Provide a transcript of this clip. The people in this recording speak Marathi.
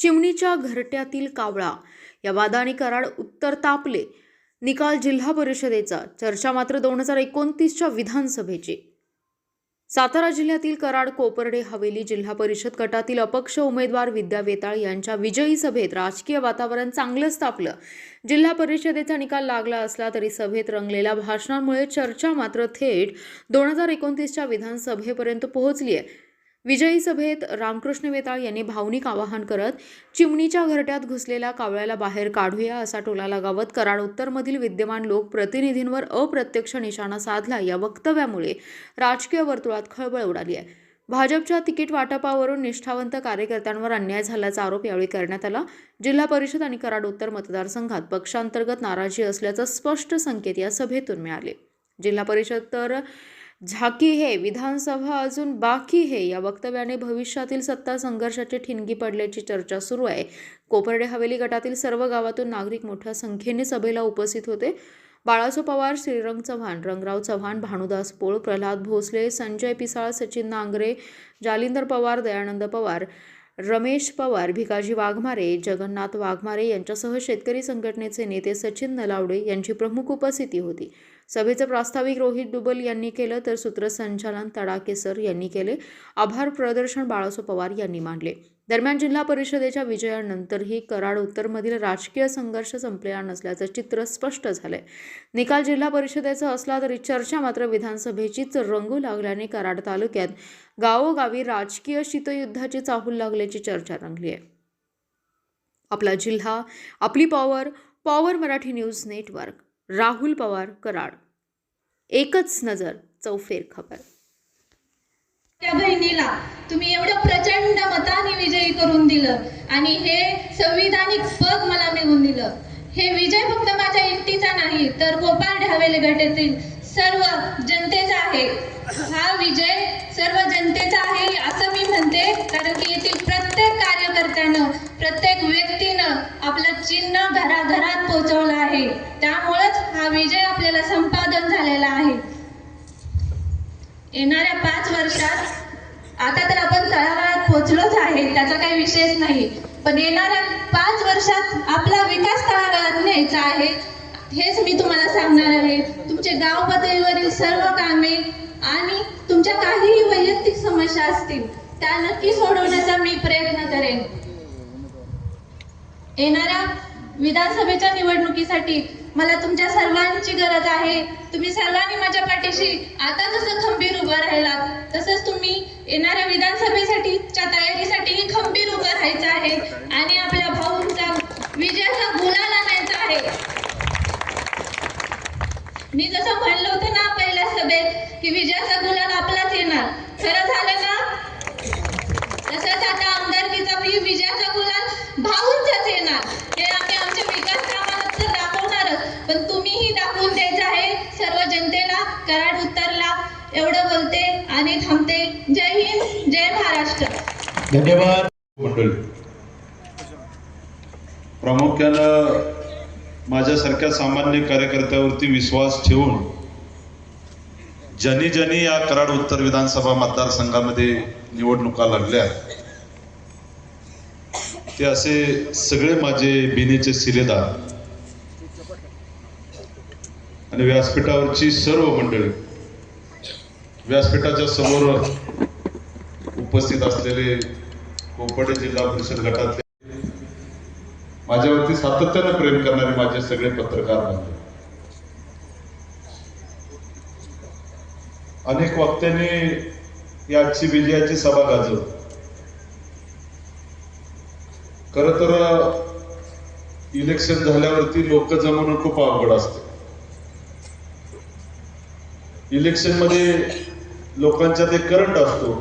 चिमणीच्या घरट्यातील कावळा या वादाने कराड उत्तर तापले। निकाल जिल्हा परिषदेचा। चर्चा मात्र 2029च्या विधानसभेची। सातारा जिल्ह्यातील कराड कोपर्डे हवेली जिल्हा परिषद गटातील अपक्ष उमेदवार विद्या वेताळ यांच्या विजयी सभेत राजकीय वातावरण चांगलंच तापलं। जिल्हा परिषदेचा निकाल लागला असला तरी सभेत रंगलेल्या भाषणांमुळे चर्चा मात्र थेट 2029च्या विधानसभेपर्यंत पोहोचली आहे। विजयी सभेत रामकृष्ण वेताळ यांनी भावनिक आवाहन करत चिमणीच्या घरट्यात घुसलेल्या कावळ्याला बाहेर काढूया असा टोला लगावत कराड उत्तरमधील विद्यमान लोकप्रतिनिधींवर अप्रत्यक्ष निशाणा साधला। या वक्तव्यामुळे राजकीय वर्तुळात खळबळ उडाली आहे। भाजपच्या तिकीट वाटपावरून निष्ठावंत कार्यकर्त्यांवर अन्याय झाल्याचा आरोप यावेळी करण्यात आला। जिल्हा परिषद आणि कराड उत्तर मतदारसंघात पक्षांतर्गत नाराजी असल्याचे स्पष्ट संकेत या सभेतून मिळाले। जिल्हा परिषद तर झाकी है, विधानसभा अजून बाकी है या वक्तव्याने भविष्यातील सत्ता संघर्षाची ठिणगी पडल्याची चर्चा सुरू आहे। कोपर्डे हवेली गटातील सर्व गावातून नागरिक मोठ्या संख्येने सभेला उपस्थित होते। बाळासो पवार, श्रीरंग चव्हाण, रंगराव चव्हाण, भानुदास पोळ, प्रल्हाद भोसले, संजय पिसाळ, सचिन नांगरे, जालिंदर पवार, दयानंद पवार, रमेश पवार, भिकाजी वाघमारे, जगन्नाथ वाघमारे यांच्यासह शेतकरी संघटनेचे नेते सचिन नलावडे यांची प्रमुख उपस्थिती होती। सभेचे प्रास्ताविक रोहित डुबल यांनी केलं तर सूत्रसंचालन तडाकेसर यांनी केले। आभार प्रदर्शन बाळासो पवार यांनी मांडले। दरम्यान जिल्हा परिषदेच्या विजयानंतरही कराड उत्तरमधील राजकीय संघर्ष संपलेला नसल्याचं चित्र स्पष्ट झालंय। निकाल जिल्हा परिषदेचा असला तरी चर्चा मात्र विधानसभेचीच रंगू लागल्याने कराड तालुक्यात गावोगावी राजकीय शीतयुद्धाची चाहूल लागल्याची चर्चा रंगली आहे। आपला जिल्हा, आपली power, power Marathi news network, Rahul Pawar, Karad. एकच नजर, चौफेर खबर। त्या बहिणीला तुम्ही एवढं प्रचंड मताने विजयी करून दिलं आणि हे संविधानिक पद मला मिळवून दिलं। हे विजय फक्त माझ्या एकटीचा नाही तर कोपर्डे हवेली गटातील सर्व जनतेचा आहे। हा विजय सर्व जनतेचा आहे असं मी म्हणते, कारण की येथील प्रत्येक कार्यकर्त्यानं, प्रत्येक व्यक्तीनं आपलं चिन्ह घराघरात पोहोचवलं आहे। त्यामुळेच हा विजय आपल्याला संपादन झालेला आहे। येणाऱ्या 5 वर्षात आता तर आपण तळागाळात पोहोचलोच आहे, त्याचा काही विषयच नाही, पण येणाऱ्या 5 वर्षात आपला विकास तळागाळात न्यायचा आहे। हेच मी तुम्हाला सांगणार आहे। तुमचे गाव पातळीवरील सर्व कामे आणि तुमच्या काहीही वैयक्तिक समस्या असतील त्या नक्की सोडवण्याचा मी प्रयत्न करेन। येणाऱ्या विधानसभेच्या निवडणुकीसाठी मला तुमच्या सर्वांची गरज आहे। तुम्ही सर्वांनी माझ्या पाठीशी आता जसं खंबीर उभं राहिलात तसंच तुम्ही येणाऱ्या विधानसभेसाठीच्या तयारीसाठी खंबीर उभं राहायचं आहे आणि आपल्या भाऊंचा विजयाचा गुलाल आणायचा आहे। मी जसं म्हणलं होतं ना पहिल्या सभेत की विजयाचा गुलाल आपलाच येणार, खरं झालं ना? तसंच आता आमदारकीचा विजयाचा गुलाल भाऊंचाच येणार। हे आम्ही आमच्या विकास कामात तर दाखवणारच, पण तुम्हीही दाखवून द्यायचं आहे सर्व जनतेला, कराड उत्तरला। एवढं बोलते आणि थांबते। जय हिंद, जय महाराष्ट्र। धन्यवाद मंडळी। प्रामुख्यानं माझ्यासारख्या सामान्य कार्यकर्त्यावरती विश्वास ठेवून ज्यांनी ज्यांनी या कराड उत्तर विधानसभा मतदारसंघामध्ये निवडणुका लढल्या ते असे सगळे माझे बिनेचे शिलेदार आणि व्यासपीठावरची सर्व मंडळी, व्यासपीठाच्या समोर उपस्थित असलेले कोपर्डे जिल्हा परिषद गटातले माझ्यावरती सातत्याने प्रेम करणारे माझे सगळे पत्रकार बांधव, अनेक वक्त्यांनी याची विजयाची सभा गाजवली। खरं तर इलेक्शन झाल्यावरती लोक जमवणं खूप अवघड असतं। इलेक्शन मध्ये लोकांच्यात एक करंट असतो